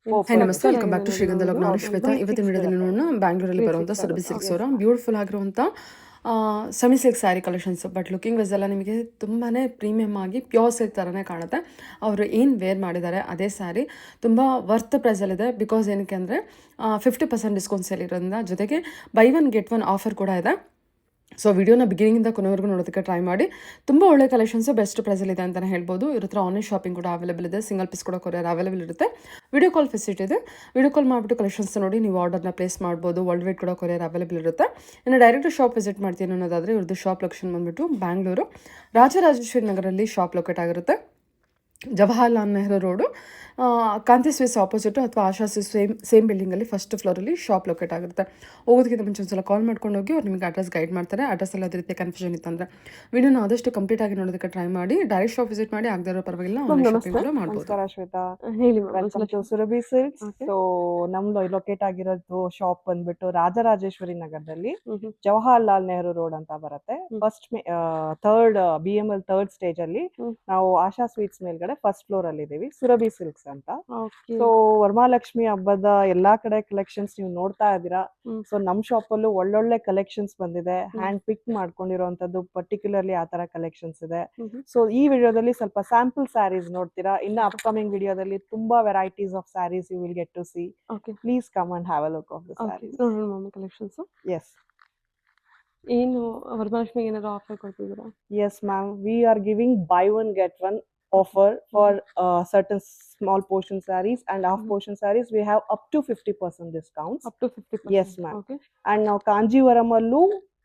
Hi ನಮಸ್ತೆ, welcome back to Shrigandha log. ನಾನು ಶ್ವೇತಾ. ಇವತ್ತಿನ ವಿಡಿಯೋದಲ್ಲಿ ನೋಡೋಣ ಬ್ಯಾಂಗ್ಳೂರಲ್ಲಿ ಬರುವಂಥ ಸುರಭಿ ಸಿಲ್ಕ್ಸ್ ಅವರ ಬ್ಯೂಟಿಫುಲ್ ಆಗಿರುವಂಥ semi silk sari collections. But looking wise ಎಲ್ಲ ನಿಮಗೆ ತುಂಬಾ ಪ್ರೀಮಿಯಮ್ ಆಗಿ ಪ್ಯೂರ್ ಸಿಲ್ಕ್ ಥರನೇ ಕಾಣುತ್ತೆ. ಅವರು ಏನು ವೇರ್ ಮಾಡಿದ್ದಾರೆ ಅದೇ ಸ್ಯಾರಿ ತುಂಬ ವರ್ತ್ ಪ್ರೈಸಲ್ಲಿದೆ. ಬಿಕಾಸ್ ಏನಕ್ಕೆ ಅಂದರೆ 50% ಡಿಸ್ಕೌಂಟ್ ಸೇಲ್ ಇರೋದ್ರಿಂದ, ಜೊತೆಗೆ by one get one offer ಕೂಡ ಇದೆ. ಸೊ ವಿಡಿಯೋನ ಬಿಗಿನಿಂಗಿಂದ ಕೊನೆವರೆಗೂ ನೋಡೋದಕ್ಕೆ ಟ್ರೈ ಮಾಡಿ. ತುಂಬ ಒಳ್ಳೆ ಕಲೆಕ್ಷನ್ಸು ಬೆಸ್ಟ್ ಪ್ರೈಸಲ್ಲಿದೆ ಅಂತಲೇ ಹೇಳ್ಬೋದು. ಇವ್ರ ಹತ್ರ ಆನ್ಲೈನ್ ಶಾಪಿಂಗ್ ಕೂಡ ಅವೈಲೇಬಲ್ ಇದೆ. ಸಿಂಗಲ್ ಪೀಸ್ ಕೂಡ ಕೊರಿಯರ್ ಅವೈಲೇಬಲ್ ಇರುತ್ತೆ. ವಿಡಿಯೋ ಕಾಲ್ ಫೆಸಿಲಿಟಿ ಇದೆ. ವಿಡಿಯೋ ಕಾಲ್ ಮಾಡಿಬಿಟ್ಟು ಕಲೆಕ್ಷನ್ಸ್ ನೋಡಿ ನೀವು ಆರ್ಡರ್ನ ಪ್ಲೇಸ್ ಮಾಡ್ಬೋದು. ವರ್ಲ್ಡ್ ವೈಡ್ ಕೂಡ ಕೊರಿಯರ್ ಅವೈಲೇಬಲ್ ಇರುತ್ತೆ. ಇನ್ನು ಡೈರೆಕ್ಟ್ ಶಾಪ್ ವಿಸಿಟ್ ಮಾಡ್ತೀನಿ ಅನ್ನೋದಾದರೆ ಇವ್ರದ್ದು ಶಾಪ್ ಲೊಕೇಶನ್ ಬಂದುಬಿಟ್ಟು ಬ್ಯಾಂಗ್ಳೂರು ರಾಜರಾಜೇಶ್ವರಿ ನಗರಲ್ಲಿ ಶಾಪ್ ಲೊಕೇಟ್ ಆಗಿರುತ್ತೆ. Jawaharlal Nehru road, Kanti sweets opposite ಅಥವಾ ಆಶಾ ಸ್ವೀಟ್ಸ್ ಸೇಮ್ ಬಿಲ್ಡಿಂಗಲ್ಲಿ ಫಸ್ಟ್ ಫ್ಲೋರಲ್ಲಿ ಶಾಪ್ ಲೊಕೇಟ್ ಆಗಿರುತ್ತೆ. ಹೋಗೋದಕ್ಕಿಂತ ಮುಂಚೆ ಒಂದ್ಸಲ ಕಾಲ್ ಮಾಡ್ಕೊಂಡು ಹೋಗಿ ಅವ್ರು ನಿಮಗೆ ಅಡ್ರೆಸ್ ಗೈಡ್ ಮಾಡ್ತಾರೆ. ಅಡ್ರೆಸ್ಸಲ್ಲಿ ಅದೇ ರೀತಿ ಕನ್ಫ್ಯೂಷನ್ ಇತ್ತಂದರೆ ವಿಡಿಯೋನ ಆದಷ್ಟು ಕಂಪ್ಲೀಟ್ ಆಗಿ ನೋಡೋದಕ್ಕೆ ಟ್ರೈ ಮಾಡಿ. ಡೈರೆಕ್ಟ್ ಶಾಪ್ ವಿಸಿಟ್ ಮಾಡಿ, ಆಗದೇ ಇರೋ ಪರವಾಗಿಲ್ಲ ಆನ್ಲೈನ್ ಶಾಪಿಂಗ್ ಕೂಡ ಮಾಡ್ಬೋದು. ನಮಸ್ಕಾರ ಶ್ವೇತಾ, ಹೇಳಿ welcome to Surabhi silks. So ನಮ್ದು ಲೊಕೇಟ್ ಆಗಿರೋದು ಶಾಪ್ ಬಂದ್ಬಿಟ್ಟು ರಾಜರಾಜೇಶ್ವರಿ ನಗರದಲ್ಲಿ ಜವಾಹರ್ಲಾಲ್ ನೆಹರು ರೋಡ್ ಅಂತ ಬರುತ್ತೆ. First third BML third stage ಅಲ್ಲಿ ನಾವು ಆಶಾ ಸ್ವೀಟ್ಸ್ ಮೇಲ್ಗಡೆ ಫಸ್ಟ್ ಫ್ಲೋರ್ ಅಲ್ಲಿ ಇದೀವಿ, ಸುರಭಿ ಸಿಲ್ಕ್ಸ್ ಅಂತ. ಸೊ ವರಮಹಾಲಕ್ಷ್ಮಿ ಹಬ್ಬದ ಎಲ್ಲಾ ಕಡೆ ಕಲೆಕ್ಷನ್ಸ್ ನೀವು ನೋಡ್ತಾ ಇದ್ದೀರಾ. ಸೊ ನಮ್ ಶಾಪ್ ಅಲ್ಲೂ ಒಳ್ಳೊಳ್ಳೆ ಕಲೆಕ್ಷನ್ಸ್ ಬಂದಿದೆ. ಹ್ಯಾಂಡ್ ಪಿಕ್ ಮಾಡ್ಕೊಂಡಿರೋಂಥದ್ದು ಪರ್ಟಿಕ್ಯುಲರ್ಲಿ ಆ ತರ ಕಲೆಕ್ಷನ್ಸ್ ಇದೆ. ಸೊ ಈ ವಿಡಿಯೋದಲ್ಲಿ ಸ್ವಲ್ಪ ಸ್ಯಾಂಪಲ್ ಸ್ಯಾರೀಸ್ ನೋಡ್ತೀರಾ. ಇನ್ನು ಅಪ್ಕಮಿಂಗ್ ವಿಡಿಯೋದಲ್ಲಿ ತುಂಬಾ varieties of sarees you will get to see. Please come and have a look of the sarees. Collections yes, ಏನು ವರಮಹಾಲಕ್ಷ್ಮಿಗೆ ಏನಾದ್ರು ಆಫರ್ ಕೊಡ್ತಿದ್ದೀರಾ? Yes ma'am, we are giving buy one get one offer for certain small portion sarees and half portion sarees. We have up to 50% discounts. Up to 50%? Yes ma'am. Okay. And ನಾವು ಕಾಂಜೀವರಂ ಅಲ್ಲೂ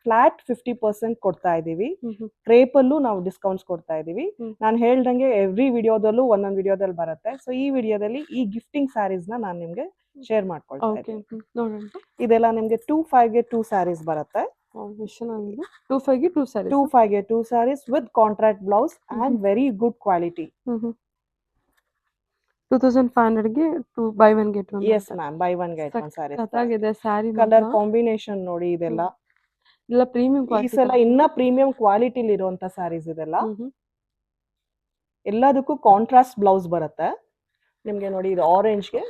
flat 50% ಕೊಡ್ತಾ ಇದೀವಿ. Crepe ಅಲ್ಲೂ ನಾವು discounts ಕೊಡ್ತಾ ಇದೀವಿ. ನಾನು ಹೇಳ್ದಂಗೆ ಎವ್ರಿ ವಿಡಿಯೋದಲ್ಲೂ ಒಂದೊಂದು ವಿಡಿಯೋದಲ್ಲಿ ಬರುತ್ತೆ. ಸೊ ಈ ವಿಡಿಯೋದಲ್ಲಿ ಈ ಗಿಫ್ಟಿಂಗ್ ಸ್ಯಾರೀಸ್ ನ ನಾನು ನಿಮ್ಗೆ ಶೇರ್ ಮಾಡ್ಕೊಳ್ತಾ ಇದ್ದೀನಿ. ಇದೆಲ್ಲ ನಿಮ್ಗೆ 25ಗೆ 2 ಸ್ಯಾರೀಸ್ ಬರುತ್ತೆ. 25ಗೆ 2 ಸ್ಯಾರೀಸ್, 25ಗೆ 2 sarees with contract blouse and very good quality. 2500ಗೆ 2 buy one get one. Yes ma'am, buy one get one sarees. ಸಖತ್ತಾಗಿದೆ ಸ್ಯಾರಿ. ಕಲರ್ ಕಾಂಬಿನೇಷನ್ ನೋಡಿ, ಇದೆಲ್ಲ ಪ್ರೀಮಿಯಂ ಈ ಸಲ ಇನ್ನ ಪ್ರೀಮಿಯಂ ಕ್ವಾಲಿಟಿಲಿ ಇರುವಂತ ಸ್ಯಾರೀಸ್ ಇದೆಲ್ಲ. ಎಲ್ಲದಕ್ಕೂ ಕಾಂಟ್ರಾಸ್ಟ್ ಬ್ಲೌಸ್ ಬರುತ್ತೆ ನಿಮ್ಗೆ. ನೋಡಿ, ಇದು ಆರೆಂಜ್ಗೆ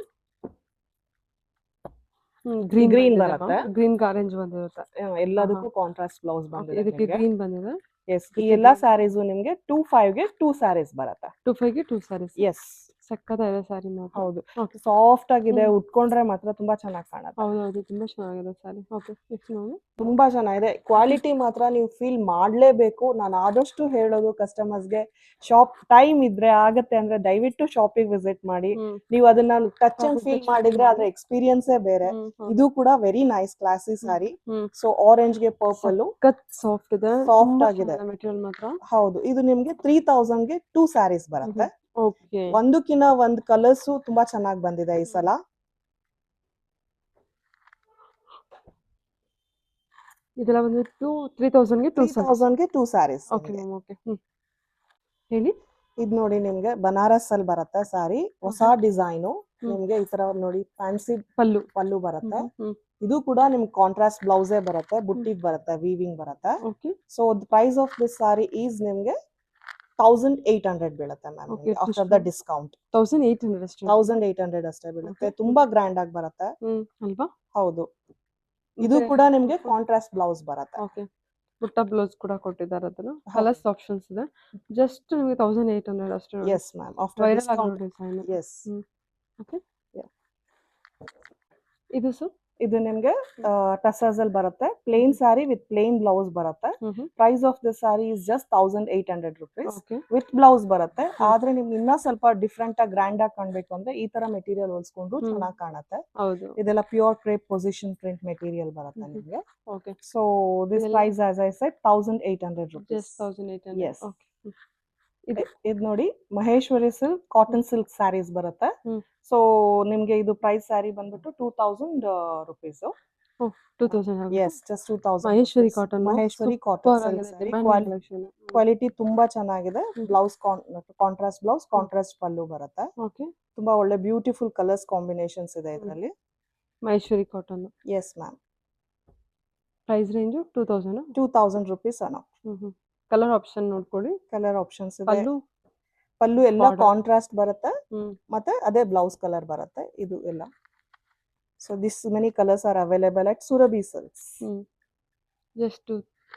ಗ್ರೀನ್ ಬರುತ್ತೆ, ಗ್ರೀನ್ ಆರೆಂಜ್ ಬಂದಿರುತ್ತೆ. ಎಲ್ಲದಕ್ಕೂ ಕಾಂಟ್ರಾಸ್ಟ್ ಬ್ಲೌಸ್ ಬಂದಿದೆ. ಇದಕ್ಕೆ ಗ್ರೀನ್ ಬಂದಿದೆ. ಎಸ್, ಈ ಎಲ್ಲಾ ಸ್ಯಾರೀಸ್ ನಿಮ್ಗೆ 25ಗೆ 2 ಸ್ಯಾರೀಸ್ ಬರುತ್ತೆ. 25ಗೆ 2 ಸ್ಯಾರೀಸ್. ಎಸ್, ಸಕ್ಕತ್ತಾಗಿದೆ ಸ್ಯಾರಿ ಮಾತ್ರ. ಹೌದು, ಸಾಫ್ಟ್ ಆಗಿದೆ. ಉಟ್ಕೊಂಡ್ರೆ ಮಾತ್ರ ತುಂಬಾ ಚೆನ್ನಾಗಿ ಕಾಣುತ್ತೆ. ಹೌದೌದು, ತುಂಬಾ ಚೆನ್ನಾಗಿದೆ ಸ್ಯಾರಿ. ಓಕೆ, ತುಂಬಾ ಚೆನ್ನಾಗಿದೆ. ಕ್ವಾಲಿಟಿ ಮಾತ್ರ ನೀವು ಫೀಲ್ ಮಾಡ್ಲೇಬೇಕು. ನಾನು ಆದಷ್ಟು ಹೇಳೋದು ಕಸ್ಟಮರ್ಸ್ಗೆ, ಶಾಪ್ ಟೈಮ್ ಇದ್ರೆ ಆಗತ್ತೆ ಅಂದ್ರೆ ದಯವಿಟ್ಟು ಶಾಪಿಗೆ ವಿಸಿಟ್ ಮಾಡಿ. ನೀವು ಅದನ್ನ ಟಚ್ ಅಂಡ್ ಫೀಲ್ ಮಾಡಿದ್ರೆ ಅದ್ರ ಎಕ್ಸ್ಪೀರಿಯನ್ಸೇ ಬೇರೆ. ಇದು ಕೂಡ very nice classy saree. So ಆರೆಂಜ್ಗೆ ಪರ್ಪಲ್ ಸಾಫ್ಟ್ ಇದೆ, ಸಾಫ್ಟ್ ಆಗಿದೆ ಮೆಟೀರಿಯಲ್ ಮಾತ್ರ. ಹೌದು, ಇದು ನಿಮ್ಗೆ 3000ಗೆ 2 ಸ್ಯಾರೀಸ್ ಬರುತ್ತೆ. ಓಕೆ, ಒಂದಕ್ಕಿಂತ ಒಂದ್ ಕಲರ್ಸ್ ತುಂಬಾ ಚೆನ್ನಾಗಿ ಬಂದಿದೆ ಈ ಸಲ. ಇದೆಲ್ಲ ಬಂದ್ಬಿಟ್ಟು 3000ಗೆ 2 ಸ್ಯಾರೀಸ್. ಓಕೆ ಮ್ಯಾಮ್, ಓಕೆ, ಹೇಳಿ. ಇದ್ ನೋಡಿ, ನಿಮ್ಗೆ ಬನಾರಸ್ ಅಲ್ಲಿ ಬರುತ್ತೆ ಸ್ಯಾರಿ, ಹೊಸ ಡಿಸೈನು. ನಿಮ್ಗೆ ಈ ತರ ನೋಡಿ ಫ್ಯಾನ್ಸಿ ಪಲ್ಲು ಬರುತ್ತೆ. ಇದು ಕೂಡ ನಿಮ್ಗೆ ಕಾಂಟ್ರಾಸ್ಟ್ ಬ್ಲೌಸೇ ಬರುತ್ತೆ, ಬುಟ್ಟಿಗ್ ಬರುತ್ತೆ, ವೀವಿಂಗ್ ಬರುತ್ತೆ. So the price of this sari is ನಿಮ್ಗೆ 1800 ಬೀಳುತ್ತೆ ಮ್ಯಾಮ್. ಆಫ್ಟರ್ ದ ಡಿಸ್ಕೌಂಟ್ 1800 ಅಷ್ಟೇ ಬೀಳುತ್ತೆ. ತುಂಬಾ ಗ್ರ್ಯಾಂಡ್ ಆಗಿ ಬರುತ್ತೆ ಅಲ್ವಾ? ಹೌದು. ಇದು ಕೂಡ ನಿಮ್ಗೆ ಕಾಂಟ್ರಾಸ್ಟ್ ಬ್ಲೌಸ್ ಬರುತ್ತೆ. ಓಕೆ, ಪುಟ್ಟ ಬ್ಲೌಸ್ ಕೂಡ ಕೊಟ್ಟಿದ್ದಾರೆ. ಅದನ್ನ ಕಲರ್ಸ್ ಆಪ್ಷನ್ಸ್ ಇದೆ. ಜಸ್ಟ್ ನಿಮಗೆ 1800 ಅಷ್ಟೇ. Yes ma'am, after discount. Yes, okay. ಇದು ಸರ್, ಇದು ನಿಮ್ಗೆ ಟಸರ್ಸ್ ಅಲ್ಲಿ ಬರುತ್ತೆ. Plain saree with plain blouse ಬರುತ್ತೆ. Price of this saree is just 1800 rupees with blouse ಬರುತ್ತೆ. ಆದ್ರೆ ನಿಮ್ಗೆ ಇನ್ನ ಸ್ವಲ್ಪ ಡಿಫ್ರೆಂಟ್ ಆಗಿ ಗ್ರ್ಯಾಂಡ್ ಆಗಿ ಕಾಣ್ಬೇಕು ಅಂದ್ರೆ ಈ ತರ ಮೆಟೀರಿಯಲ್ ಹೊಲ್ಸ್ಕೊಂಡು ಚೆನ್ನಾಗಿ ಕಾಣುತ್ತೆ. ಇದೆಲ್ಲ pure crepe position print material ಬರುತ್ತೆ ನಿಮ್ಗೆ. So this price as I said 1800 rupees. Yes, ಇದು ನೋಡಿ, Maheshwari silk cotton silk saris ಬರುತ್ತೆ. ಸೊ ನಿಮ್ಗೆ ಇದು ಪ್ರೈಸ್ ಸ್ಯಾರಿ ಬಂದ್ಬಿಟ್ಟು 2000 rupees. 2000. Yes, just 2000. Maheshwari cotton silk quality ತುಂಬಾ ಚೆನ್ನಾಗಿದೆ. Blouse contrast blouse, contrast pallu ಬರುತ್ತೆ. ತುಂಬಾ ಒಳ್ಳೆ ಬ್ಯೂಟಿಫುಲ್ ಕಲರ್ಸ್ ಕಾಂಬಿನೇಷನ್ಸ್ ಇದೆ ಇದರಲ್ಲಿ. Maheshwari cotton. Yes ma'am, price range 2000 rupees. Colour option ನೋಡ್ಕೊಳ್ಳಿ. ಕಲರ್ ಆಪ್ಷನ್ಸ್ ಇದೆ. ಪಲ್ಲು ಎಲ್ಲ Border. ಕಾಂಟ್ರಾಸ್ಟ್ ಬರುತ್ತೆ ಹ್ಮ್ ಮತ್ತೆ ಅದೇ ಬ್ಲೌಸ್ ಕಲರ್ ಬರುತ್ತೆ ಇದು ಎಲ್ಲ. So this many colours are available at Surabhi silks. Just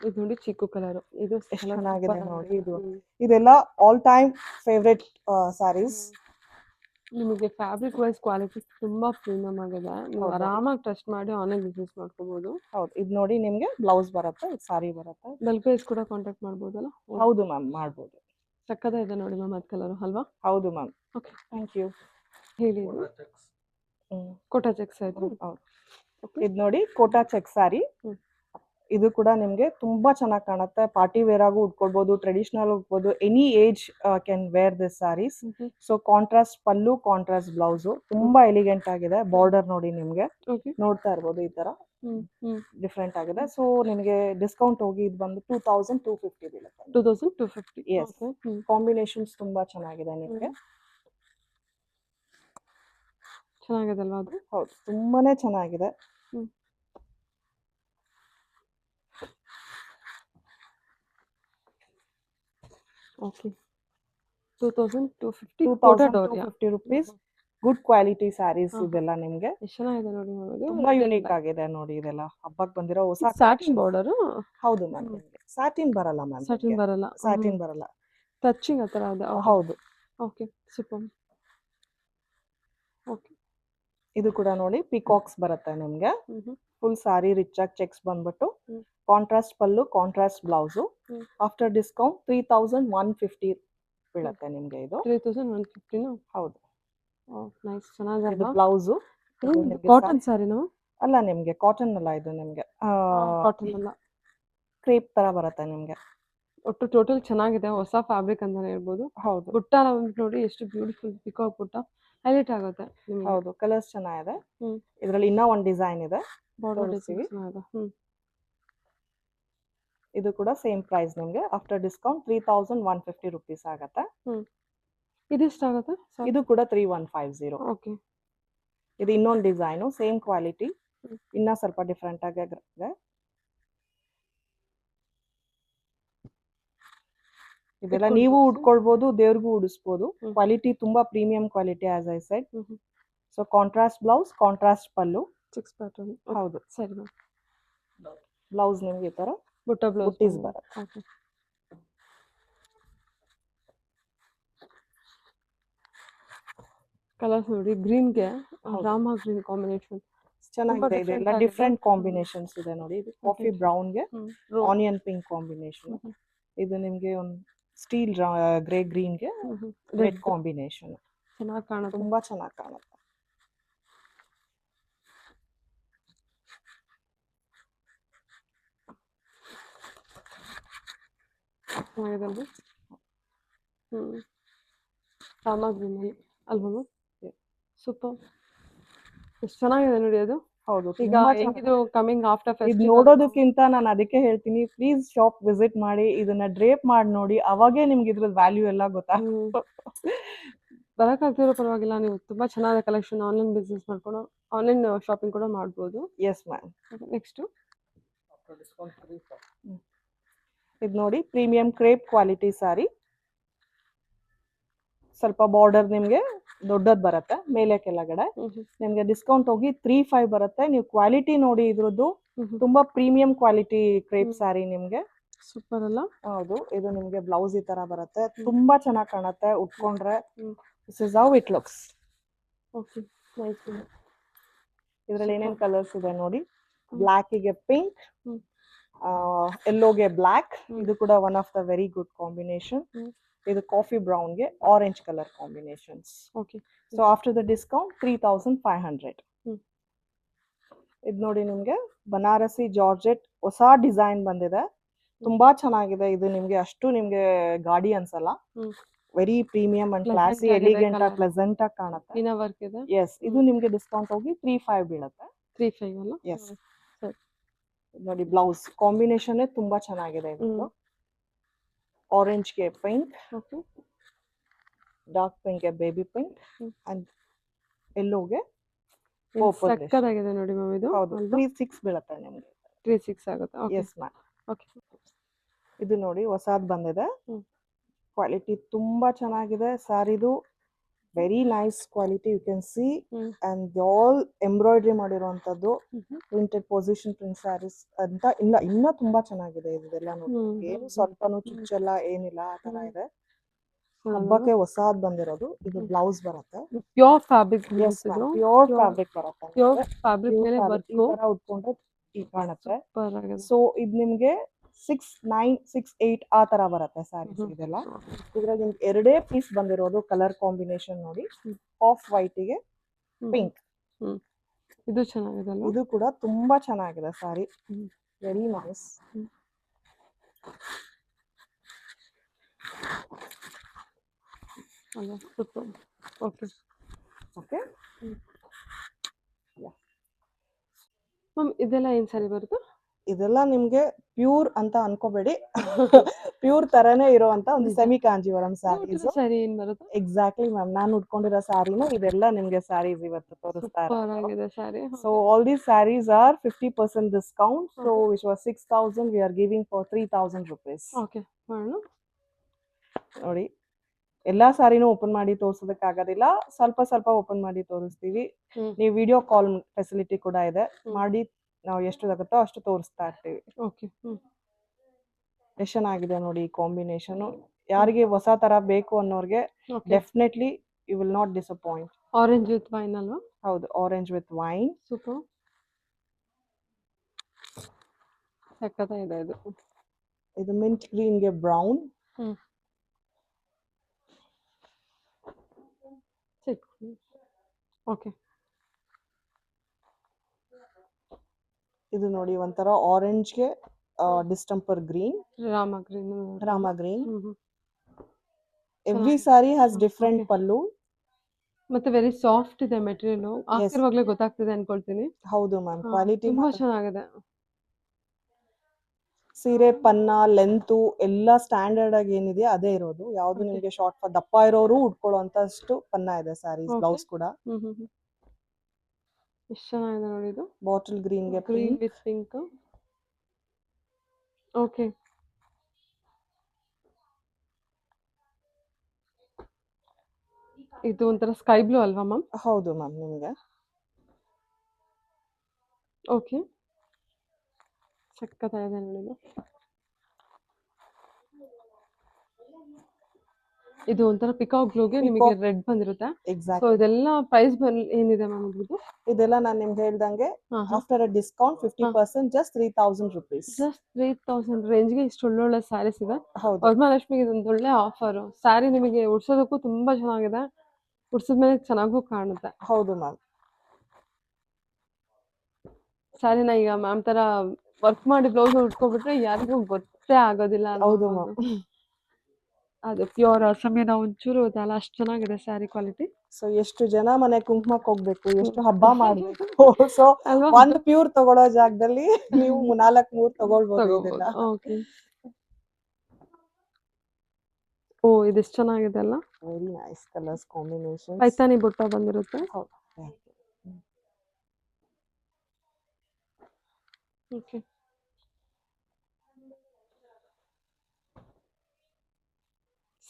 ಇದು ನೋಡಿ ಚಿಕ್ಕು ಕಲರ್, ಇದು ಎಷ್ಟು colour ಚೆನ್ನಾಗಿದೆ super ನೋಡಿ ಆಗಿದೆ. ಇದು. ಇದೆಲ್ಲ ಆಲ್ ಟೈಮ್ ಫೇವ್ರೆಟ್ ಸ್ಯಾರೀಸ್. ನಿಮಗೆ ಫ್ಯಾಬ್ರಿಕ್ ವೈಸ್ ಕ್ವಾಲಿಟಿ ತುಂಬಾ ಪ್ರೀಮಿಯಂ ಆಗಿದೆ. ನೀವು ಹೌದು. ಆರಾಮಾಗಿ ಟ್ರಸ್ಟ್ ಮಾಡಿ ಆನ್ಲೈನ್ ಬಿಸ್ನೆಸ್ ಮಾಡ್ಕೋಬಹುದು. ಹೌದು, ಇದು ನೋಡಿ ನಿಮ್ಗೆ ಬ್ಲೌಸ್ ಬರುತ್ತೆ, ಸಾರಿ ಬರುತ್ತೆ. ಬಲ್ಕ್ ಪ್ರೈಸ್ ಕೂಡ ಕಾಂಟ್ಯಾಕ್ಟ್ ಮಾಡ್ಬೋದಲ್ಲ. ಹೌದು ಮ್ಯಾಮ್, ಮಾಡ್ಬೋದು. ಸಕ್ಕದ ಇದೆ ನೋಡಿ ಮ್ಯಾಮ್ ಅದ್ ಕಲರ್ ಅಲ್ವಾ. ಹೌದು ಮ್ಯಾಮ್. Okay thank you. ಹೇಳಿ ಕೋಟಾ ಚೆಕ್ಸ್ ಆಯ್ತು. ಹೌದು, ಇದು ನೋಡಿ ಕೋಟಾ ಚೆಕ್ ಸ್ಯಾರಿ. ಇದು ಕೂಡ ನಿಮ್ಗೆ ತುಂಬಾ ಚೆನ್ನಾಗಿ ಕಾಣುತ್ತೆ. ಪಾರ್ಟಿ ವೇರ್ ಆಗು ಉಟ್ಕೊಳ್ಬಹುದು, ಟ್ರೆಡಿಷನಲ್ ಉಟ್ಕೊಳ್ಬಹುದು. Any age can wear this sarees. So contrast pallu, contrast blouse, ತುಂಬಾ ಎಲಿಗೆಂಟ್ ಆಗಿದೆ. ಬಾರ್ಡರ್ ನೋಡಿ ನಿಮ್ಗೆ ನೋಡ್ತಾ ಇರ್ಬೋದು, ಈ ತರ ಡಿಫ್ರೆಂಟ್ ಆಗಿದೆ. ಸೊ ನಿಮಗೆ ಡಿಸ್ಕೌಂಟ್ ಹೋಗಿ ಇದು ಬಂದು 2250 ಬೀಳುತ್ತೆ. 2250. ಎಸ್, ಕಾಂಬಿನೇಷನ್ಸ್ ತುಂಬಾ ಚೆನ್ನಾಗಿದೆ ನಿಮ್ಗೆ. ಚೆನ್ನಾಗಿದೆ ಅಲ್ವಾ ಅದು. ಹೌದು, ತುಂಬಾನೇ ಚೆನ್ನಾಗಿದೆ. Okay, 2250 rupees. Good quality saris ಇದೆಲ್ಲ ನಿಮ್ಗೆ. ಎಷ್ಟು ಚೆನ್ನಾಗಿದೆ ನೋಡಿ, ತುಂಬಾ ಯೂನಿಕ್ ಆಗಿದೆ ನೋಡಿ. ಇದೆಲ್ಲ ಹಬ್ಬಕ್ಕೆ ಬಂದಿರೋ ಹೊಸ ಸ್ಯಾಟಿನ್ ಬಾರ್ಡರ್. ಹೌದು ಮ್ಯಾಮ್. ಸ್ಯಾಟಿನ್ ಬರಲ್ಲ ಮ್ಯಾಮ್, ಸ್ಯಾಟಿನ್ ಬರಲ್ಲ. ಸ್ಯಾಟಿನ್ ಬರಲ್ಲ, ಟಚಿಂಗ್ ಆ ತರ ಇದೆ. ಹೌದು. Okay, super. ಓಕೆ, ಇದು ಕೂಡ ನೋಡಿ ಪಿಕಾಕ್ಸ್ ಬರುತ್ತೆ ನಿಮ್ಗೆ. ಫುಲ್ ಸಾರಿ ರಿಚ್ ಆಗಿ ಚೆಕ್ಸ್ ಬಂದ್ಬಿಟ್ಟು contrast pallu, contrast blouse. After discount 3150 ಬೀಳುತ್ತೆ ನಿಮ್ಗೆ. ಇದು 3150. ಹೌದು, ನೈಸ್, ಚೆನ್ನಾಗಿದೆ. ಬ್ಲೌಸ್ ಕಾಟನ್ ಸ್ಯಾರಿನಾ? ಅಲ್ಲ, ನಿಮ್ಗೆ ಕಾಟನ್ ಅಲ್ಲ, ಇದು ನಿಮ್ಗೆ ಕಾಟನ್ ಅಲ್ಲ, ಕ್ರೇಪ್ ತರ ಬರುತ್ತೆ ನಿಮ್ಗೆ. ಒಟ್ಟು ಟೋಟಲ್ ಚೆನ್ನಾಗಿದೆ, ಹೊಸ ಫ್ಯಾಬ್ರಿಕ್ ಅಂತಾನೆ ಹೇಳ್ಬೋದು. ಹೌದು, ಬುಟ್ಟ ನೋಡಿ ಎಷ್ಟು ಬ್ಯೂಟಿಫುಲ್ ಪಿಕಾಕ್ ಬುಟ್ಟ ಹೈಲೈಟ್ ಆಗುತ್ತೆ. ಹೌದು, ಕಲರ್ಸ್ ಚೆನ್ನಾಗಿದೆ. ಇದರಲ್ಲಿ ಇನ್ನೂ ಒಂದು ಡಿಸೈನ್ ಇದೆ, ಇದು ಕೂಡ ಸೇಮ್ ಪ್ರೈಸ್ ನಿಮ್ಗೆ. ಆಫ್ಟರ್ ಡಿಸ್ಕೌಂಟ್ 3150 rupees ಆಗತ್ತೆ. ಇದೆಷ್ಟಾಗುತ್ತೆ? ಇದು ಕೂಡ 3150. ಓಕೆ, ಇದು ಇನ್ನೊಂದು ಡಿಸೈನು, ಸೇಮ್ ಕ್ವಾಲಿಟಿ, ಇನ್ನ ಸ್ವಲ್ಪ ಡಿಫ್ರೆಂಟ್ ಆಗಿದೆ. ಇದೆಲ್ಲ ನೀವು ಉಟ್ಕೊಳ್ಬಹುದು, ದೇವ್ರಿಗೂ ಉಡಿಸ್ಬೋದು. ಕ್ವಾಲಿಟಿ ತುಂಬಾ premium quality, as I shed. So contrast blouse, contrast pallu, 6 pattern. ಹೌದು. ಸರಿ ಮ್ಯಾಮ್. ಬ್ಲೌಸ್ ನಿಮ್ಗೆ ಈ ತರ ಬುಟ್ಟ ಬ್ಲೌಸ್ ಬರುತ್ತೆ. ಓಕೆ, ಕಲರ್ಸ್ ನೋಡಿ, ಗ್ರೀನ್ಗೆ ರಾಮ ಗ್ರೀನ್ ಕಾಂಬಿನೇಷನ್ ಚೆನ್ನಾಗಿದೆ. ಇದೆಲ್ಲ ಡಿಫ್ರೆಂಟ್ ಕಾಂಬಿನೇಷನ್ಸ್ ಇದೆ ನೋಡಿ. ಇದು ಕಾಫಿ ಬ್ರೌನ್ಗೆ ಆನಿಯನ್ ಪಿಂಕ್ ಕಾಂಬಿನೇಷನ್. ಇದು ನಿಮ್ಗೆ ಒಂದು ಸ್ಟೀಲ್ ಗ್ರೇ ಗ್ರೀನ್ಗೆ ರೆಡ್ ಕಾಂಬಿನೇಷನ್. ಚೆನ್ನಾಗಿ ಕಾಣುತ್ತೆ, ತುಂಬಾ ಚೆನ್ನಾಗಿ ಕಾಣುತ್ತೆ. ಚೆನ್ನಾಗಿದೆ ರಾಮ ಗ್ರೀನ್ ಅಲ್ವಾ. ಸೂಪರ್, ಎಷ್ಟು ಚೆನ್ನಾಗಿದೆ ನೋಡಿ ಅದು. ಹೌದು, ಈಗ ಹೆಂಗಿದ್ರು ಕಮಿಂಗ್ ಆಫ್ಟರ್ ಇದು ನೋಡೋದಕ್ಕಿಂತ ನಾನು ಅದಕ್ಕೆ ಹೇಳ್ತೀನಿ, ಪ್ಲೀಸ್ ಶಾಪ್ ವಿಸಿಟ್ ಮಾಡಿ, ಇದನ್ನ ಡ್ರೇಪ್ ಮಾಡಿ ನೋಡಿ, ಅವಾಗೇ ನಿಮ್ಗೆ ಇದ್ರ ವ್ಯಾಲ್ಯೂ ಎಲ್ಲ ಗೊತ್ತಾಗುತ್ತೆ. ಬರಕಾಗ್ತಿರೋ ಪರವಾಗಿಲ್ಲ, ನೀವು ತುಂಬಾ ಚೆನ್ನಾದ ಕಲೆಕ್ಷನ್ ಆನ್ಲೈನ್ ಬಿಸ್ನೆಸ್ ಮಾಡ್ಕೊಂಡು ಆನ್ಲೈನ್ ಶಾಪಿಂಗ್ ಕೂಡ ಮಾಡ್ಬೋದು. Yes ma'am. ನೆಕ್ಸ್ಟ್ ಇದು ನೋಡಿ, ಪ್ರೀಮಿಯಂ ಕ್ರೇಪ್ ಕ್ವಾಲಿಟಿ ಸಾರಿ. ಸ್ವಲ್ಪ ಬಾರ್ಡರ್ ನಿಮ್ಗೆ ದೊಡ್ಡದ್ ಬರುತ್ತೆ, ಮೇಲೆ ಕೆಳಗಡೆ. ನಿಮ್ಗೆ ಡಿಸ್ಕೌಂಟ್ ಹೋಗಿ 35 ಬರುತ್ತೆ. ನೀವು ಕ್ವಾಲಿಟಿ ನೋಡಿ, ಇದ್ರದ್ದು ತುಂಬಾ ಪ್ರೀಮಿಯಂ ಕ್ವಾಲಿಟಿ ಕ್ರೇಪ್ ಸ್ಯಾರಿ ನಿಮ್ಗೆ. ಸೂಪರ್ ಅಲ್ಲ. ಹೌದು, ಇದು ನಿಮ್ಗೆ ಬ್ಲೌಸ್ ಈ ತರ ಬರುತ್ತೆ. ತುಂಬಾ ಚೆನ್ನಾಗಿ ಕಾಣುತ್ತೆ ಉಟ್ಕೊಂಡ್ರೆ. This is how it looks. Okay, nice. ಇದ್ರಲ್ಲಿ ಏನೇನ್ ಕಲರ್ಸ್ ಇದೆ ನೋಡಿ. ಬ್ಲಾಕಿಗೆ ಪಿಂಕ್, ಯೆಲ್ಲೋಗೆ ಬ್ಲಾಕ್. ಇದು ಕೂಡ one of the very good combination. ಇದು ಕಾಫಿ ಬ್ರೌನ್ಗೆ orange colour combinations. Okay, so after the discount 3500. ಇದು ನೋಡಿ ನಿಮ್ಗೆ ಬನಾರಸಿ ಜಾರ್ಜೆಟ್ ಹೊಸ ಡಿಸೈನ್ ಬಂದಿದೆ, ತುಂಬಾ ಚೆನ್ನಾಗಿದೆ. ಇದು ನಿಮ್ಗೆ ಅಷ್ಟು ನಿಮ್ಗೆ ಗಾಡಿ ಅನ್ಸಲ್ಲ. Very premium and classy, elegant ಆಗಿ ಪ್ಲೆಸೆಂಟ್ ಆಗಿ ಕಾಣುತ್ತೆ. ಎಸ್, ಇದು ನಿಮ್ಗೆ ಡಿಸ್ಕೌಂಟ್ ಹೋಗಿ 35 ಬೀಳುತ್ತೆ. 35 ಅಲ್ಲ. ಎಸ್, ನೋಡಿ ಬ್ಲೌಸ್ ಕಾಂಬಿನೇಷನ್ ತುಂಬಾ ಚೆನ್ನಾಗಿದೆ. ಇದು ಆರೆಂಜ್ಗೆ ಪಿಂಕ್, ಡಾರ್ಕ್ ಪಿಂಕ್ಗೆ ಬೇಬಿ ಪಿಂಕ್, ಅಂಡ್ ಯೆಲ್ಲೋಗೆ ಸಕ್ಕತ್ತಾಗಿದೆ ನೋಡಿ ಮ್ಯಾಮ್. ಇದು 36 ಬೀಳುತ್ತೆ ನಿಮ್ಗೆ. 36 ಆಗುತ್ತೆ. Yes ma'am. ಓಕೆ, ಇದು ನೋಡಿ ಹೊಸದ್ ಬಂದಿದೆ, ಕ್ವಾಲಿಟಿ ತುಂಬಾ ಚೆನ್ನಾಗಿದೆ ಸ್ಯಾರಿದು. Very nice quality, you can see. And all embroidery ಮಾಡಿರುವಂತದ್ದು, ಪ್ರಿಂಟೆಡ್ ಪೊಸಿಷನ್ ಪ್ರಿಂಟ್ ಸ್ಯಾರೀಸ್ ಅಂತ. ಇನ್ನ ತುಂಬಾ ಚೆನ್ನಾಗಿದೆ ಇದೆಲ್ಲ ನೋಡಿ. ಏನು ಸ್ವಲ್ಪನೂ ಚುಚ್ಚಲ್ಲ, ಏನಿಲ್ಲ, ಆ ತರ ಇದೆ. ಹಬ್ಬಕ್ಕೆ ಹೊಸಾದ್ ಬಂದಿರೋದು. ಇದು ಬ್ಲೌಸ್ ಬರುತ್ತೆ. Pure fabric. ಪ್ಯೂರ್ ಫ್ಯಾಬ್ರಿಕ್ ಬರುತ್ತೆ. ಪ್ಯೂರ್ ಫ್ಯಾಬ್ರಿಕ್ ಮೇಲೆ ಈ ತರ ಉಟ್ಕೊಂಡ್ರೆ ಈ ಕಾಣುತ್ತೆ. ವರ್ಕ್. ಸೊ ಇದು ನಿಮ್ಗೆ 6-9, 6-8 ಆ ತರ ಬರುತ್ತೆ ಸ್ಯಾರೀಸ್ ಇದೆಲ್ಲ. ಇದ್ರಲ್ಲಿ ನಿಮ್ಗೆ ಎರಡೇ ಪೀಸ್ ಬಂದಿರೋದು. ಕಲರ್ ಕಾಂಬಿನೇಷನ್ ನೋಡಿ, ಆಫ್ ವೈಟ್ ಗೆ ಪಿಂಕ್. ಇದು ಚೆನ್ನಾಗಿದೆ ಅಲ್ವಾ? ಇದು ಕೂಡ ತುಂಬಾ ಚೆನ್ನಾಗಿದೆ sari, very nice. Okay okay ma'am, ಇದೆಲ್ಲ ಏನ್ ಸಾರಿ ಬರುತ್ತೆ? ಇದೆಲ್ಲ ನಿಮ್ಗೆ ಪ್ಯೂರ್ ಅಂತ ಅನ್ಕೋಬೇಡಿ. ಪ್ಯೂರ್ ತರನೇ ಇರುವಂತ ಒಂದು ಸೆಮಿ ಕಾಂಜೀವರಂ ಸ್ಯಾರೀಸ್. ಸಾರಿ ಏನ್ ಬರುತ್ತೆ? ಎಕ್ಸಾಕ್ಟ್ಲಿ ಮ್ಯಾಮ್, ನಾನು ಉಟ್ಕೊಂಡಿರೋ ಸ್ಯಾರಿನ ಇದೆಲ್ಲ ನಿಮ್ಗೆ ಸ್ಯಾರೀಸ್ ಇವತ್ತು ತೋರಿಸ್ತಾ ಇರೋದು. ಸಾರಿ. So all these sarees are 50% discount. So which was 6,000, we are giving for 3,000 rupees. Okay ಮಾಡೋಣ. ನೋಡಿ, ಎಲ್ಲಾ ಸಾರಿನೂ ಓಪನ್ ಮಾಡಿ ತೋರ್ಸೋದಕ್ಕೆ ಆಗೋದಿಲ್ಲ, ಸ್ವಲ್ಪ ಸ್ವಲ್ಪ ಓಪನ್ ಮಾಡಿ ತೋರಿಸ್ತೀವಿ. ನೀವು ವಿಡಿಯೋ ಕಾಲ್ ಫೆಸಿಲಿಟಿ ಕೂಡ ಇದೆ, ಮಾಡಿ ನಾವು ಎಷ್ಟು ಆಗುತ್ತೋ ಅಷ್ಟು ತೋರಿಸ್ತಾ ಇರ್ತೀವಿ. ಓಕೆ. ಎಷ್ಟು ಚೆನ್ನಾಗಿದೆ ನೋಡಿ ಈ ಕಾಂಬಿನೇಷನ್. ಯಾರಿಗೆ ಹೊಸ ತರ ಬೇಕು ಅನ್ನೋರ್ಗೆ definitely you will not disappoint. Orange with wine ಅಲ್ವಾ? ಹೌದು, ಆರೆಂಜ್ ವಿತ್ ವೈನ್. ಸೂಪರ್, ಸಕ್ಕತ್ತಾಗಿದೆ ಇದು. ಇದು ಮಿಂಟ್ ಗ್ರೀನ್ ಗೆ ಬ್ರೌನ್. ಓಕೆ. ಇದು ನೋಡಿ ಒಂಥರ ಆರೆಂಜ್ ಗೆ distemper green, Rama green. Every saree has different pallu. ಮತ್ತೆ ವೆರಿ ಸಾಫ್ಟ್ ಇದೆ ಮೆಟೀರಿಯಲ್. ಹಾಕಿರುವಾಗಲೇ ಗೊತ್ತಾಗ್ತಿದೆ ಅನ್ಕೊಳ್ತೀನಿ. ಹೌದು ಮ್ಯಾಮ್, ಕ್ವಾಲಿಟಿ ತುಂಬಾ ಚೆನ್ನಾಗಿದೆ. ಸೀರೆ ಪನ್ನ ಲೆಂತ್ ಎಲ್ಲ ಸ್ಟ್ಯಾಂಡರ್ಡ್ ಆಗಿ ಏನಿದೆ ಅದೇ ಇರೋದು. ಯಾವ್ದು ನಿಮ್ಗೆ ಶಾರ್ಟ್ ದಪ್ಪ ಇರೋರು ಉಟ್ಕೊಳ್ಳುವಂತಷ್ಟು ಪನ್ನ ಇದೆ ಸ್ಯಾರೀಸ್. ಬ್ಲೌಸ್ ಕೂಡ ಎಷ್ಟು ಚೆನ್ನಾಗಿದೆ ನೋಡಿ ಇದು. ಬಾಟಲ್ ಗ್ರೀನ್ ಗೆ ಗ್ರೀನ್ ವಿತ್ ಪಿಂಕ್. ಓಕೆ. ಇದು ಒಂಥರ ಸ್ಕೈ ಬ್ಲೂ ಅಲ್ವಾ ಮ್ಯಾಮ್? ಹೌದು ಮ್ಯಾಮ್, ನಿಮ್ಗೆ ಓಕೆ. ಸಕ್ಕತ್ತಾಗಿದೆ ನೋಡಿ. ಇದು ಒಂಥರ ಪಿಕಾಕ್ ಬ್ಲೂಗೆ ನಿಮಗೆ ರೆಡ್ ಬಂದಿರುತ್ತೆ. ಸೊ ಇದೆಲ್ಲ ಪ್ರೈಸ್ ಏನಿದೆ ಮ್ಯಾಮ್ ಇದ್ರದ್ದು? ಇದೆಲ್ಲ ನಾನು ನಿಮ್ಗೆ ಹೇಳ್ದಂಗೆ after a discount 50%, just 3,000 rupees. Just 3,000 ರೇಂಜ್ಗೆ ಇಷ್ಟು ಒಳ್ಳೊಳ್ಳೆ ಸ್ಯಾರೀಸ್ ಇದೆ. ಹೌದು, ವರಮಹಾಲಕ್ಷ್ಮಿಗೆ ಇದೊಂದು ಒಳ್ಳೆ ಆಫರ್. ಸ್ಯಾರಿ ನಿಮಗೆ ಉಡ್ಸೋದಕ್ಕೂ ತುಂಬಾ ಚೆನ್ನಾಗಿದೆ, ಉಡ್ಸಿದ್ಮೇಲೆ ಚೆನ್ನಾಗೂ ಕಾಣುತ್ತೆ. ಹೌದು ಮ್ಯಾಮ್. ಸ್ಯಾರಿನ ಈಗ ಮ್ಯಾಮ್ ತರ ವರ್ಕ್ ಮಾಡಿ ಬ್ಲೌಸ್ ಉಟ್ಕೊಬಿಟ್ರೆ ಯಾರಿಗೂ ಗೊತ್ತೇ ಆಗೋದಿಲ್ಲ. ಹೌದು ಮ್ಯಾಮ್, ಅದು ಪ್ಯೂರ್ ಸಮಯನ ಒಂಚೂರು ಅಲ್ಲ, ಅಷ್ಟು ಚೆನ್ನಾಗಿದೆ ಸ್ಯಾರಿ ಕ್ವಾಲಿಟಿ. ಸೊ ಎಷ್ಟು ಜನ ಮನೆ ಕುಂಕುಮಕ್ಕೆ ಹೋಗ್ಬೇಕು, ಎಷ್ಟು ಹಬ್ಬ ಮಾಡ್ಬೇಕು. ಸೊ ಒಂದ್ ಪ್ಯೂರ್ ತಗೊಳ್ಳೋ ಜಾಗದಲ್ಲಿ ನೀವು 4-3 ತಗೊಳ್ಬಹುದು ಇದೆಲ್ಲ. ಓಕೆ. ಓ, ಇದೆಷ್ಟು ಚೆನ್ನಾಗಿದೆ ಅಲ್ಲ. Very nice colours combination. Paithani ಬುಟ್ಟ ಬಂದಿರುತ್ತೆ. ಹೌದು. ಓಕೆ.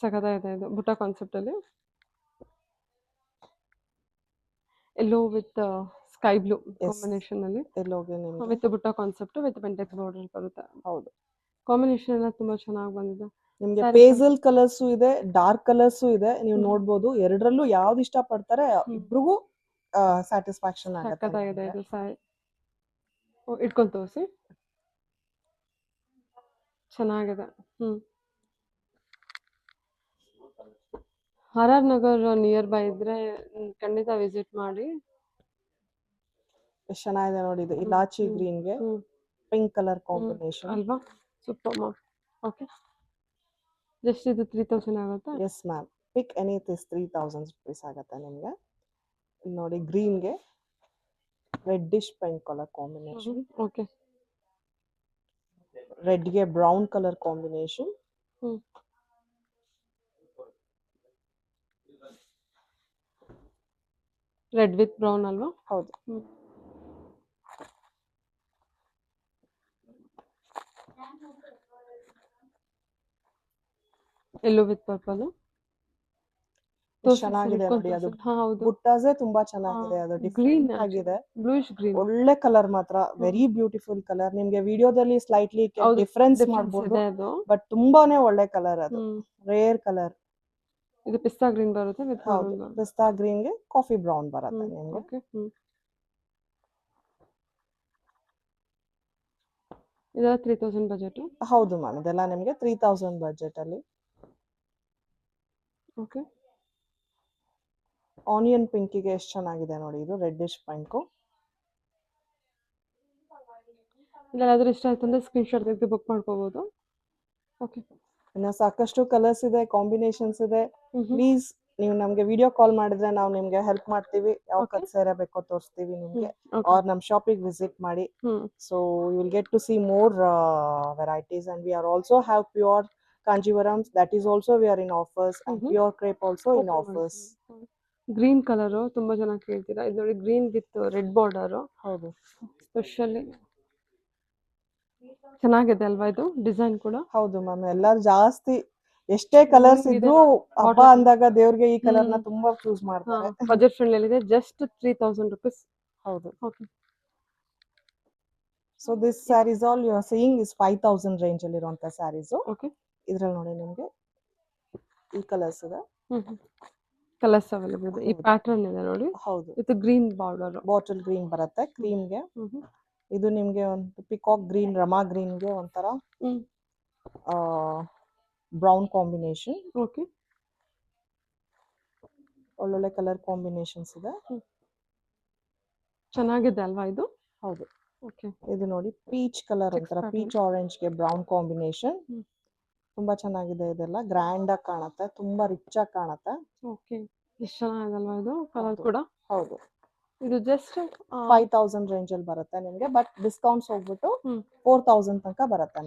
ಸಖತ್ತಾಗಿದೆ ಇದು ಬುಟ್ಟ ಕಾನ್ಸೆಪ್ಟ್ ಅಲ್ಲಿ. ಎಲ್ಲೋ ವಿತ್ ಸ್ಕೈ ಬ್ಲೂ ಕಾಂಬಿನೇಷನ್ ಅಲ್ಲಿ, ವಿತ್ ಬುಟ್ಟ ಕಾನ್ಸೆಪ್ಟ್ ವಿತ್ ಪೆಂಟೆಕ್ಸ್ ಬಾರ್ಡರ್ ಬರುತ್ತೆ. ಹೌದು, ಕಾಂಬಿನೇಷನ್ ಎಲ್ಲ ತುಂಬಾ ಚೆನ್ನಾಗಿ ಬಂದಿದೆ. ನಿಮ್ಗೆ ಪೇಸಲ್ ಕಲರ್ಸ್ ಇದೆ, ಡಾರ್ಕ್ ಕಲರ್ಸ್ ಇದೆ. ನೀವು ನೋಡ್ಬೋದು, ಎರಡರಲ್ಲೂ ಯಾವ್ದು ಇಷ್ಟ ಪಡ್ತಾರೆ ಇಬ್ರಿಗೂ ಸ್ಯಾಟಿಸ್ಫ್ಯಾಕ್ಷನ್ ಆಗುತ್ತೆ. ಸಖತ್ತಾಗಿದೆ ಇದು ಸ್ಯಾರಿ. ಇಟ್ಕೊಂಡು ತೋರಿಸಿ. ಚೆನ್ನಾಗಿದೆ. ಆರ್ ನಗರ್ ನಿಯರ್ ಬೈ ಇದ್ರೆ ಖಂಡಿತ ವಿಸಿಟ್ ಮಾಡಿ. ಎಷ್ಟು ಚೆನ್ನಾಗಿದೆ ನೋಡಿ ಇದು. ಇಲಾಚಿ ಗ್ರೀನ್ ಗೆ ಪಿಂಕ್ ಕಲರ್ ಕಾಂಬಿನೇಷನ್ ಅಲ್ವಾ? Super ma'am. ಓಕೆ. ಜಸ್ಟ್ ಇದು 3,000 ಆಗುತ್ತಾ? Yes ma'am, pick any this 3,000 rupees ಆಗುತ್ತೆ ನಿಮ್ಗೆ. ನೋಡಿ, ಗ್ರೀನ್ ಗೆ reddish pink colour combination. Okay. Red ಗೆ brown colour combination. Red with brown ಅಲ್ವಾ? ಹೌದು. ಎಲ್ಲೋ ವಿತ್ ಪರ್ಪಲ್ ಎಷ್ಟ್ ಚೆನ್ನಾಗಿದೆ ನೋಡಿ, ಅದು ಹಾ ಹೌದು ಬುಟ್ಟಾಸೇ ತುಂಬಾ ಚೆನ್ನಾಗಿದೆ, ಅದು ಗ್ರೀನ್ ಡಿಫ್ರೆಂಟ್ ಆಗಿದೆ, ಬ್ಲೂಯಿಶ್ ಗ್ರೀನ್ ಒಳ್ಳೆ ಕಲರ್ ಮಾತ್ರ, ವೆರಿ ಬ್ಯೂಟಿಫುಲ್ ಕಲರ್. ನಿಮ್ಗೆ ವಿಡಿಯೋದಲ್ಲಿ ಸ್ಲೈಟ್ಲಿ ಹೌದು ಡಿಫ್ರೆನ್ಸ್ ಡಿಫ್ರೆನ್ಸ್ ಮಾಡ್ಬೋದು, ಇದೆ ಅದು. ಬಟ್ ತುಂಬಾನೇ ಒಳ್ಳೆ ಕಲರ್, ಅದು ರೇರ್ ಕಲರ್. ಇದು ಪಿಸ್ತಾ ಗ್ರೀನ್ ಬರುತ್ತೆ ವಿತ್ ಹೌದು, ಮರೂನ್. ಪಿಸ್ತಾ ಗ್ರೀನ್ ಗೆ ಕಾಫಿ ಬ್ರೌನ್ ಬರುತ್ತೆ ನಿಮ್ಗೆ. ಓಕೆ ಇದೆಲ್ಲ 3000 ಬಜೆಟ್. ಹೌದು ಮ್ಯಾಮ್, ಇದೆಲ್ಲ ನಿಮ್ಗೆ 3000 ಬಜೆಟ್ ಅಲ್ಲಿ. ಓಕೆ ಆನಿಯನ್ ಪಿಂಕಿಗೆ ಎಷ್ಟು ಚೆನ್ನಾಗಿದೆ ನೋಡಿ, ಇದು ರೆಡ್ಡಿಶ್ ಪಿಂಕು. ಇಲ್ಲಾದ್ರೂ ಇಷ್ಟ ಆಯ್ತು ಅಂದ್ರೆ ಸ್ಕ್ರೀನ್ ಶಾಟ್ ತೆಗೆದು ಬುಕ್ ಮಾಡ್ಕೋಬಹುದು. ಓಕೆ ಇನ್ನು ಸಾಕಷ್ಟು ಕಲರ್ಸ್ ಇದೆ, ಕಾಂಬಿನೇಷನ್ಸ್ ಇದೆ. ಪ್ಲೀಸ್ ನೀವು ನಮ್ಗೆ ವಿಡಿಯೋ ಕಾಲ್ ಮಾಡಿದ್ರೆ ನಾವು ನಿಮ್ಗೆ ಹೆಲ್ಪ್ ಮಾಡ್ತೀವಿ, ಯಾವ ಕಟ್ ಸೇರೆ ಬೇಕೋ ತೋರಿಸ್ತೀವಿ ನಿಮ್ಗೆ, ಆರ್ ನಮ್ ಶಾಪಿಗೆ ವಿಸಿಟ್ ಮಾಡಿ. So you will get to see more varieties, and we are also have pure Kanjivarams, that is also we are in offers, and pure crepe also in offers. Green colour ತುಂಬಾ ಚೆನ್ನಾಗಿ ಕೇಳ್ತೀರಾ. ಇದು ನೋಡಿ green with red border. ಹೌದು, specially ಚೆನ್ನಾಗಿದೆ ಅಲ್ವಾ ಇದು design ಕೂಡ. ಹೌದು ಮ್ಯಾಮ್, ಎಲ್ಲರೂ ಜಾಸ್ತಿ ಎಷ್ಟೇ ಕಲರ್ಸ್ ಇದ್ರೂ ಹಬ್ಬ ಅಂದಾಗ ದೇವ್ರಿಗೆ ಈ ಕಲರ್ ನ ತುಂಬಾ ಚೂಸ್ ಮಾಡ್ತಾರೆ. ಬಜೆಟ್ ಫ್ರೆಂಡ್ಲಿ ಇದೆ, ಜಸ್ಟ್ 3000 rupees. ಹೌದು. Okay so this saris all you are seeing is 5000 range ಅಲ್ಲಿ ಇರುವಂತ ಸ್ಯಾರೀಸ್. ಓಕೆ ಇದ್ರಲ್ಲಿ ನೋಡಿ ನಿಮ್ಗೆ ಈ ಕಲರ್ಸ್ ಇದೆ, ಕಲರ್ಸ್ ಅವೈಲೇಬಲ್ ಇದೆ. ಈ ಪ್ಯಾಟರ್ನ್ ಇದೆ ನೋಡಿ. ಹೌದು, with green border, bottle green ಬರುತ್ತೆ ಕ್ರೀಮ್ಗೆ. ಇದು ನಿಮ್ಗೆ ಒಂದು ಪಿಕಾಕ್ ಗ್ರೀನ್, ರಮಾ ಗ್ರೀನ್ಗೆ ಒಂಥರ ಬ್ರೌನ್ ಕಾಂಬಿನೇಷನ್. ಓಕೆ ಒಳ್ಳೊಳ್ಳೆ ಕಲರ್ ಕಾಂಬಿನೇಷನ್ಸ್ ಇದೆ, ಚೆನ್ನಾಗಿದೆ ಅಲ್ವಾ ಇದು. ಹೌದು. ಓಕೆ ಇದು ನೋಡಿ ಪೀಚ್ ಕಲರ್, ಒಂಥರ ಪೀಚ್ ಆರೆಂಜ್ ಗೆ ಬ್ರೌನ್ ಕಾಂಬಿನೇಷನ್, ತುಂಬಾ ಚೆನ್ನಾಗಿದೆ. ಇದೆಲ್ಲ ಗ್ರ್ಯಾಂಡ್ ಆಗಿ ಕಾಣುತ್ತೆ, ತುಂಬಾ ರಿಚ್ ಆಗಿ ಕಾಣುತ್ತೆ. ಓಕೆ ಎಷ್ಟು ಚೆನ್ನಾಗಿದೆ ಇದು ಕಲರ್ ಕೂಡ. ಹೌದು, ಇದು ಜಸ್ಟ್ 5000 ರೇಂಜ್ ಅಲ್ಲಿ ಬರುತ್ತೆ ನಿಮ್ಗೆ, ಬಟ್ ಡಿಸ್ಕೌಂಟ್ಸ್ ಹೋಗ್ಬಿಟ್ಟು 4000 ತನಕ ಬರುತ್ತೆ.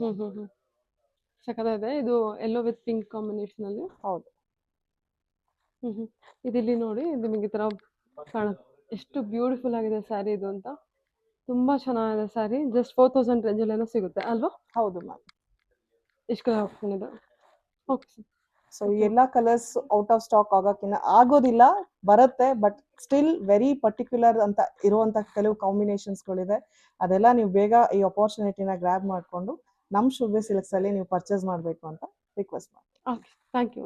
ಸಖತ್ತಾಗಿದೆ. ಇದು ಎಲ್ಲೋ ವಿತ್ ಪಿಂಕ್ ಕಾಂಬಿನೇಷನ್ ಅಲ್ಲಿ. ಹೌದು. ಇದಿಲ್ಲಿ ನೋಡಿ, ಇದು ನಿಮಗೆ ಈ ತರ ಕಾಣುತ್ತೆ. ಎಷ್ಟು ಬ್ಯೂಟಿಫುಲ್ ಆಗಿದೆ ಸ್ಯಾರಿ ಇದು ಅಂತ. ತುಂಬಾ ಚೆನ್ನಾಗಿದೆ ಸ್ಯಾರಿ. ಜಸ್ಟ್ 4000 ರೇಂಜ್ ಅಲ್ಲಿ ಸಿಗುತ್ತೆ ಅಲ್ವಾ. ಹೌದು ಮ್ಯಾಮ್. ಎಷ್ಟು ಕಲರ್ ಆಪ್ಷನ್ ಇದೆ. ಓಕೆ ಸೊ ಎಲ್ಲ ಕಲರ್ಸ್ ಔಟ್ ಆಫ್ ಸ್ಟಾಕ್ ಆಗೋದಿಲ್ಲ, ಬರುತ್ತೆ, ಬಟ್ ಸ್ಟಿಲ್ ವೆರಿ ಪರ್ಟಿಕ್ಯುಲರ್ ಅಂತ ಇರುವಂತ ಕೆಲವು ಕಾಂಬಿನೇಷನ್ಸ್ ಗಳಿದೆ. ಅದೆಲ್ಲ ನೀವು ಬೇಗ ಈ ಅಪರ್ಚುನಿಟಿನ ಗ್ರ್ಯಾಬ್ ಮಾಡ್ಕೊಂಡು ನಮ್ ಶುಭ್ಯ ಸಿಲ್ಕ್ಸ್ ಅಲ್ಲಿ ನೀವು ಪರ್ಚೇಸ್ ಮಾಡಬೇಕು ಅಂತ ರಿಕ್ವೆಸ್ಟ್ ಮಾಡಿ. Okay thank you.